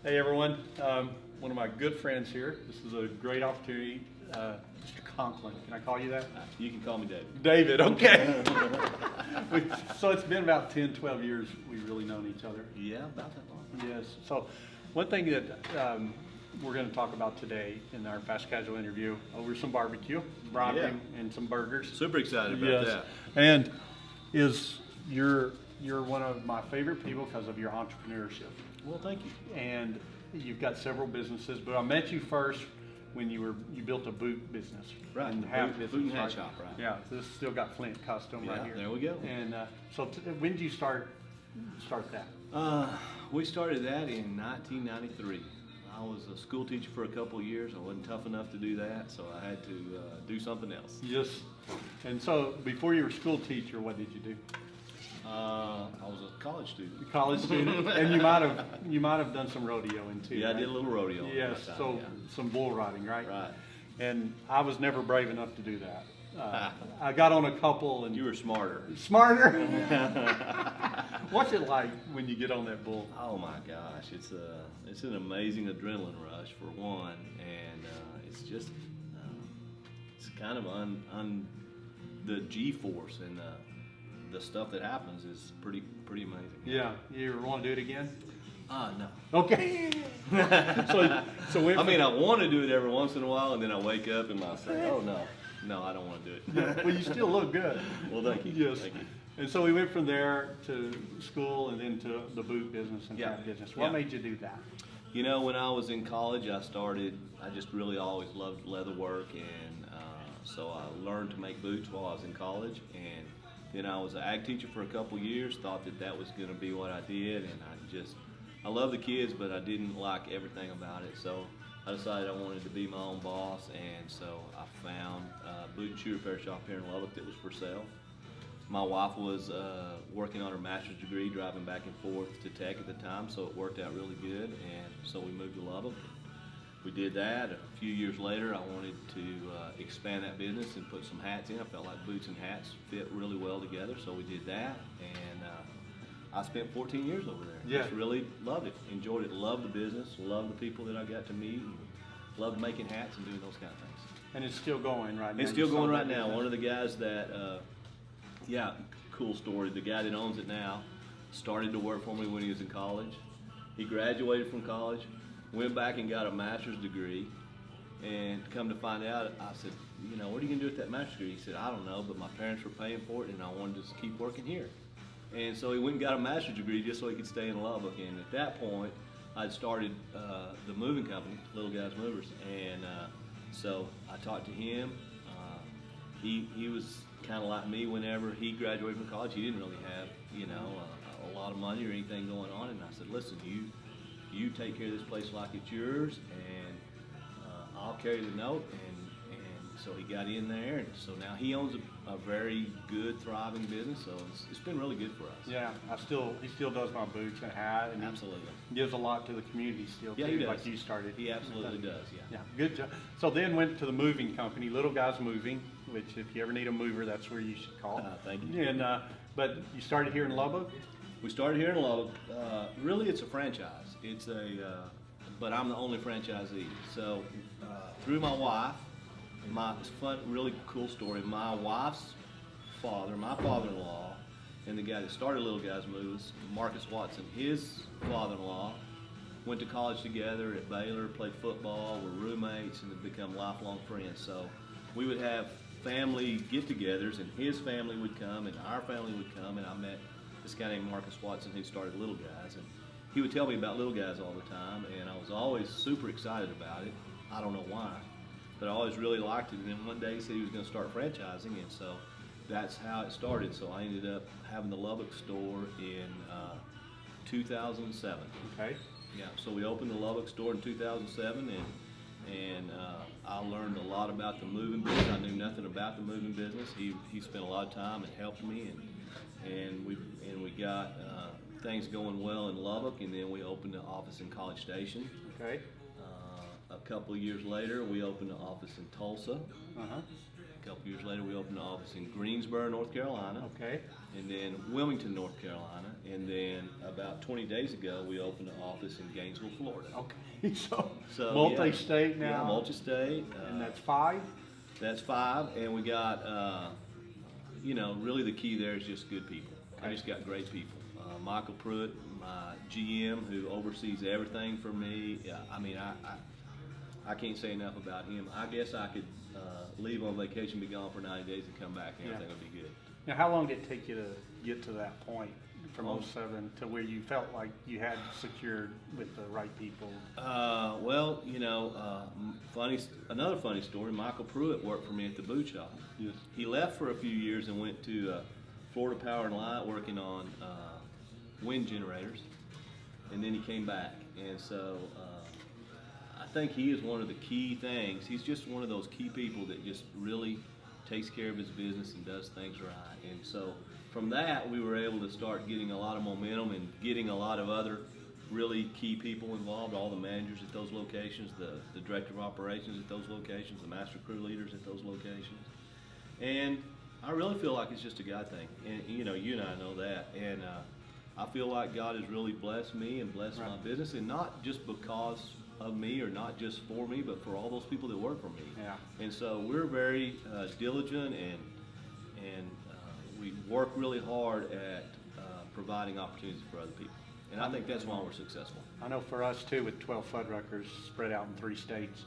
Hey everyone, one of my good friends here. This is a great opportunity. Mr. Conklin, can I call you that? You can call me David. David, okay. So it's been about 10, 12 years we've really known each other. Yeah, about that long. Yes, so one thing that we're going to talk about today in our fast casual interview over some barbecue, brought Yeah. in, and some burgers. Super excited about Yes, that. and you're one of my favorite people because of your entrepreneurship. Well, thank you. And you've got several businesses, but I met you first when you built a boot business. Right, And the hat boot business, and hat right? shop, right. Yeah, this still got Flint custom right Yeah, here. there we go. And so when did you start that? We started that in 1993. I was a school teacher for a couple of years. I wasn't tough enough to do that, so I had to do something else. Yes. And so before you were a school teacher, what did you do? I was a college student. College student, and you might have done some rodeoing too. Yeah, right? I did a little rodeo. Yes, that time, so yeah. some bull riding, right? Right. And I was never brave enough to do that. I got on a couple, and You were smarter. smarter. What's it like when you get on that bull? Oh my gosh, it's an amazing adrenaline rush for one, and it's just it's kind of the G-force and the stuff that happens is pretty amazing. Yeah, you ever want to do it again? No. Okay. so I mean, I want to do it every once in a while, and then I wake up and I say, oh no, I don't want to do it. well, you still look good. Well, thank you. Yes. Thank you. And so we went from there to school and then to the boot business and Yeah. hat business. What Yeah. made you do that? You know, when I was in college, I just really always loved leather work, and so I learned to make boots while I was in college, and then I was an ag teacher for a couple years, thought that was going to be what I did, and I love the kids, but I didn't like everything about it, so I decided I wanted to be my own boss, and so I found a boot and shoe repair shop here in Lubbock that was for sale. My wife was working on her master's degree, driving back and forth to Tech at the time, so it worked out really good, and so we moved to Lubbock. We did that. A few years later, I wanted to expand that business and put some hats in. I felt like boots and hats fit really well together, so we did that, and I spent 14 years over there. Yeah. Just really loved it, enjoyed it, loved the business, loved the people that I got to meet, and loved making hats and doing those kind of things. And it's still going right now. It's still You going sold right that now. business. One of the guys that, yeah, cool story. The guy that owns it now started to work for me when he was in college. He graduated from college, went back and got a master's degree, and come to find out, I said, you know, what are you going to do with that master's degree? He said, I don't know, but my parents were paying for it, and I wanted to just keep working here. And so he went and got a master's degree just so he could stay in Lubbock. And at that point, I'd started the moving company, Little Guys Movers, and so I talked to him. He was kind of like me. Whenever he graduated from college, he didn't really have, you know, a lot of money or anything going on. And I said, listen, you take care of this place like it's yours, and I'll carry the note. And so he got in there, and so now he owns a very good, thriving business. So it's been really good for us. Yeah, he still does my boots and hat, and Absolutely. he gives a lot to the community still Yeah, too, he does. like you started. He absolutely does. Yeah. Yeah, good job. So then went to the moving company, Little Guys Moving, which if you ever need a mover, that's where you should call. Thank you. And but you started here in Lubbock. We started here in Lubbock. Really, it's a franchise. But I'm the only franchisee. So through my wife, it's fun, really cool story. My wife's father, my father-in-law, and the guy that started Little Guys Moves, Marcus Watson, his father-in-law, went to college together at Baylor, played football, were roommates, and have become lifelong friends. So we would have family get-togethers, and his family would come, and our family would come, and I met this guy named Marcus Watson who started Little Guys, and he would tell me about Little Guys all the time, and I was always super excited about it. I don't know why, but I always really liked it. And then one day he said he was going to start franchising, and so that's how it started. So I ended up having the Lubbock store in 2007. Okay. Yeah, so we opened the Lubbock store in 2007, and I learned a lot about the moving business. I knew nothing about the moving business. He spent a lot of time and helped me, and we got things going well in Lubbock, and then we opened an office in College Station. Okay. A couple of years later, we opened an office in Tulsa. Uh-huh. A couple years later, we opened an office in Greensboro, North Carolina. Okay. And then Wilmington, North Carolina. And then about 20 days ago, we opened an office in Gainesville, Florida. Okay. So yeah. multi-state now. Yeah, multi-state. And that's 5? That's 5. And we got, you know, really the key there is just good people. I just got great people. Michael Pruitt, my GM, who oversees everything for me. I mean, I can't say enough about him. I guess I could leave on vacation, be gone for 90 days, and come back, and everything would be good. Now, how long did it take you to get to that point from 07 to where you felt like you had secured with the right people? Well, you know, another funny story, Michael Pruitt worked for me at the boot shop. Yes. He left for a few years and went to Florida Power and Light working on wind generators, and then he came back. And so I think he is one of the key things. He's just one of those key people that just really takes care of his business and does things right. And so from that, we were able to start getting a lot of momentum and getting a lot of other really key people involved, all the managers at those locations, the director of operations at those locations, the master crew leaders at those locations. And I really feel like it's just a God thing. And you know, you and I know that. And I feel like God has really blessed me and blessed my business, and not just because of me or not just for me, but for all those people that work for me. Yeah. And so we're very diligent, and we work really hard at providing opportunities for other people. And I think that's why we're successful. I know for us too, with 12 Fuddruckers spread out in 3 states,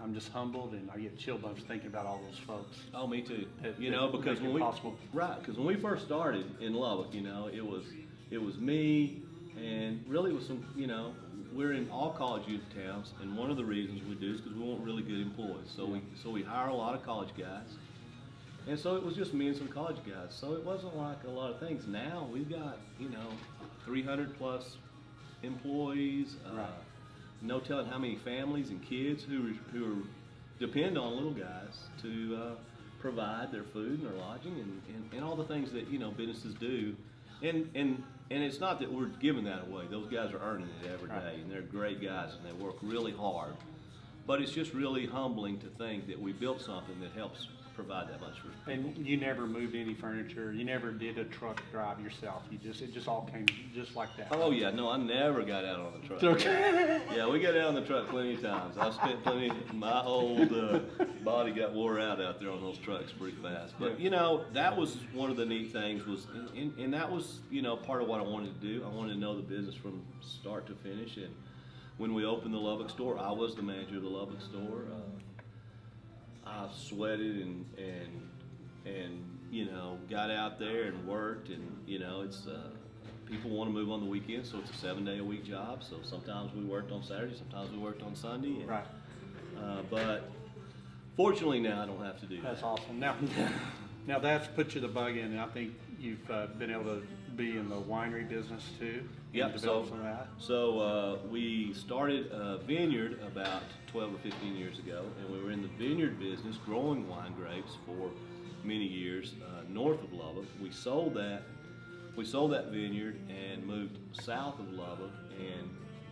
I'm just humbled, and I get chill bumps thinking about all those folks. Oh, me too. You know, because when we first started in Lubbock, you know, it was me, and really it was some, you know, we're in all college youth towns, and one of the reasons we do is because we want really good employees. So we hire a lot of college guys, and so it was just me and some college guys. So it wasn't like a lot of things. Now we've got, you know, 300 plus employees. No telling how many families and kids who depend on little guys to provide their food and their lodging and all the things that, you know, businesses do. And it's not that we're giving that away. Those guys are earning it every day, and they're great guys, and they work really hard. But it's just really humbling to think that we built something that helps provide that much for people. And you never moved any furniture. You never did a truck drive yourself. It just all came just like that. Oh yeah, no, I never got out on the truck. Okay. Yeah, we got out on the truck plenty of times. I spent plenty. My old body got wore out there on those trucks pretty fast. But you know, that was one of the neat things and that was, you know, part of what I wanted to do. I wanted to know the business from start to finish. And when we opened the Lubbock store, I was the manager of the Lubbock store. I sweated and you know, got out there and worked, and you know, it's people want to move on the weekend, so it's a 7-day-a-week job. So sometimes we worked on Saturday, sometimes we worked on Sunday. And, right. But fortunately now I don't have to do that. That's awesome. Now that's put you the bug in, and I think you've been able to be in the winery business too. Yep. So we started a vineyard about 12 or 15 years ago, and we were in the vineyard business, growing wine grapes for many years north of Lubbock. We sold that vineyard and moved south of Lubbock,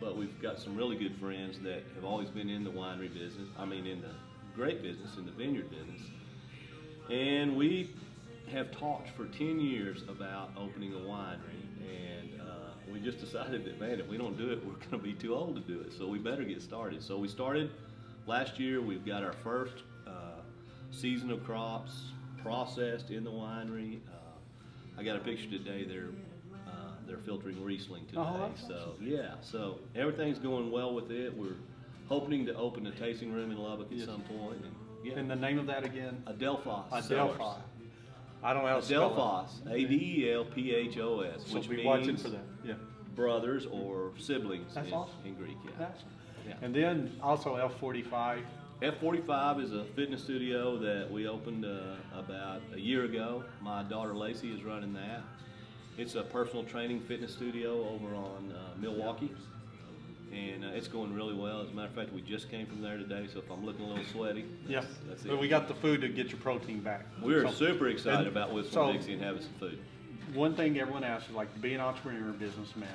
but we've got some really good friends that have always been in the winery business. I mean, in the grape business, in the vineyard business, and we have talked for 10 years about opening a winery, and we just decided that, man, if we don't do it, we're going to be too old to do it, so we better get started. So we started last year. We've got our first season of crops processed in the winery. I got a picture today. They're filtering Riesling today. Oh, so yeah, so everything's going well with it. We're hoping to open a tasting room in Lubbock at some point. And, yeah. And the name of that again? Adelphos. Adelphos. I don't know how to spell Adelphos, Adelphos, so which be means watching for that. Yeah. brothers or siblings awesome. in Greek. Yeah. That's awesome. Yeah. And then also F45. F45 is a fitness studio that we opened about a year ago. My daughter Lacey is running that. It's a personal training fitness studio over on Milwaukee, and it's going really well. As a matter of fact, we just came from there today, so if I'm looking a little sweaty, that's it. But we got the food to get your protein back. We're super excited about Whistle Dixie and having some food. one thing everyone asks is like to be an entrepreneur, businessman.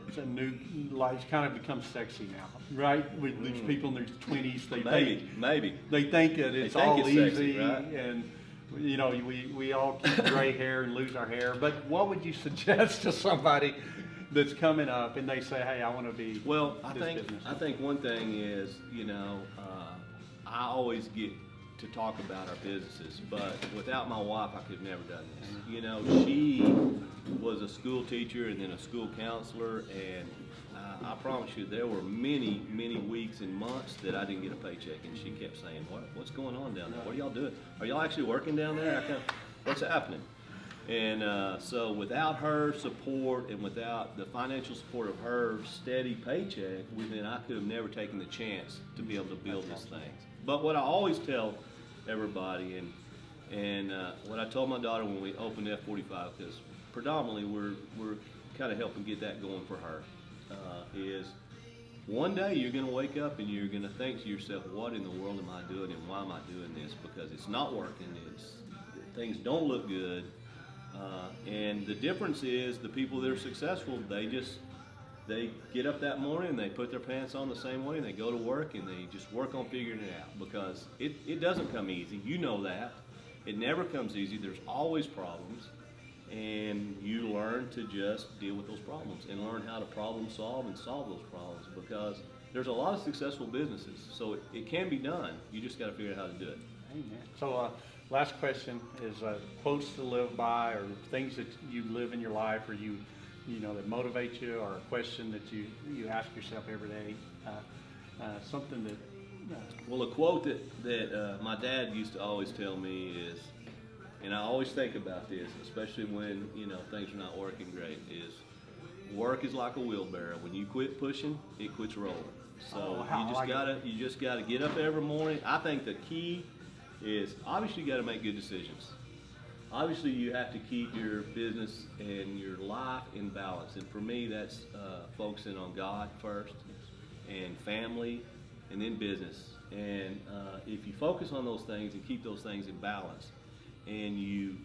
It's a new life. It's kind of become sexy now, right? With these people in their 20s, they Maybe. they think that it's think all it's easy, sexy, right? and you know we all keep gray hair and lose our hair. But what would you suggest to somebody that's coming up and they say, "Hey, I want to be"? Well, business? I think one thing is, you know, I always get to talk about our businesses, but without my wife, I could have never done this. You know, she was a school teacher and then a school counselor, and I promise you, there were many, many weeks and months that I didn't get a paycheck, and she kept saying, "What's going on down there? What are y'all doing? Are y'all actually working down there? What's happening?" And so without her support and without the financial support of her steady paycheck, then I could have never taken the chance to be able to build this thing. But what I always tell everybody, and what I told my daughter when we opened F45, because predominantly we're kind of helping get that going for her, is one day you're going to wake up and you're going to think to yourself, what in the world am I doing and why am I doing this? Because it's not working. Things don't look good. And the difference is the people that are successful, they get up that morning and they put their pants on the same way and they go to work and they just work on figuring it out, because it doesn't come easy. You know that. It never comes easy. There's always problems, and you learn to just deal with those problems and learn how to problem solve and solve those problems, because there's a lot of successful businesses. So it can be done. You just got to figure out how to do it. Amen. So last question is quotes to live by, or things that you live in your life, or you know that motivate you, or a question that you ask yourself every day. Something that. Well, a quote that my dad used to always tell me is, and I always think about this, especially when things are not working great, is work is like a wheelbarrow. When you quit pushing, it quits rolling. So you just gotta get up every morning. I think the key is, obviously you gotta make good decisions. Obviously you have to keep your business and your life in balance. And for me, that's focusing on God first, and family, and then business. And if you focus on those things and keep those things in balance, and you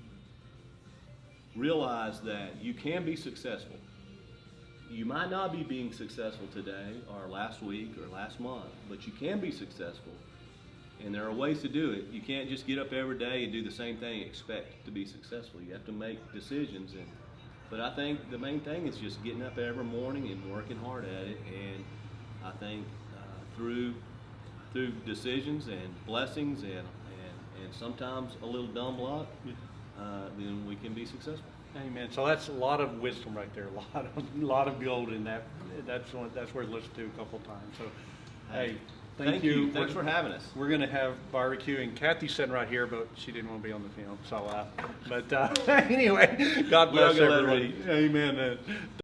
realize that you can be successful. You might not be being successful today or last week or last month, but you can be successful. And there are ways to do it. You can't just get up every day and do the same thing and expect to be successful. You have to make decisions. But I think the main thing is just getting up every morning and working hard at it. And I think through decisions and blessings and sometimes a little dumb luck, then we can be successful. Amen. So that's a lot of wisdom right there. A lot of gold in that. That's worth listening to a couple times. So, hey, thank you. Thanks for having us. We're going to have barbecue, and Cathy's sitting right here, but she didn't want to be on the film. So, anyway, God bless everybody. Amen.